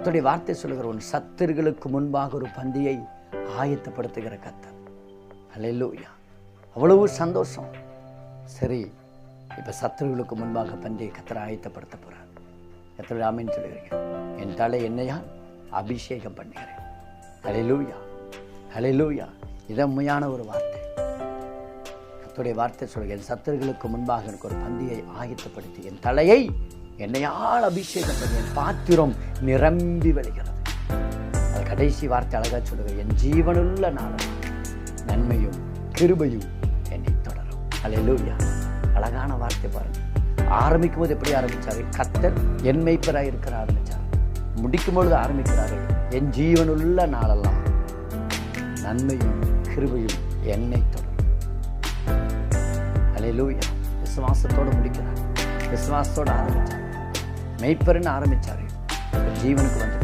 கர்த்தருடைய வார்த்தை சொல்லுகிற உன் சத்துருக்களுக்கு முன்பாக ஒரு பந்தியை ஆயத்தப்படுத்துகிற கர்த்தர். அல்லேலூயா. அவ்வளவு சந்தோஷம். சரி, இப்போ சத்துருக்களுக்கு முன்பாக பந்தியை கர்த்தர் ஆயத்தப்படுத்த போகிறார். கர்த்தருடைய ஆமென் சொல்லுகிறீங்க. என் தலை என்னையால் அபிஷேகம் பண்ணுகிறேன். அல்லேலூயா, அல்லேலூயா. இது உண்மையான ஒரு வார்த்தை. கர்த்தருடைய வார்த்தை சொல்லுங்க, என் சத்துருக்களுக்கு முன்பாக எனக்கு ஒரு பந்தியை ஆயத்தப்படுத்தி என் தலையை என்னையால் அபிஷேகம் பண்ணி என் பாத்திரம் நிரம்பி வழிகிறது. அது கடைசி வார்த்தை அழகா சொல்லுங்க, என் ஜீவனுள்ள நாளும் நன்மையும் கிருபையும் என்னை தொடரும். அல்லேலூயா. அழகான வார்த்தை பாருங்க. ஆரம்பிக்கும் போது எப்படி ஆரம்பிச்சாரு? கர்த்தர் என் மேய்ப்பராய் இருக்கிற ஆரம்பிச்சார். முடிக்கும் பொழுது ஆரம்பிக்கிறாரு, என் ஜீவனுள்ள நாளெல்லாம் நன்மையும் கிருபையும் என்னை தொடரும். அல்லேலூயா. விசுவாசத்தோடு முடிக்கிறார். விசுவாசத்தோடு ஆரம்பிச்சார். மேய்ப்பர்னு ஆரம்பிச்சாரு, ஜீவனுக்கு வந்து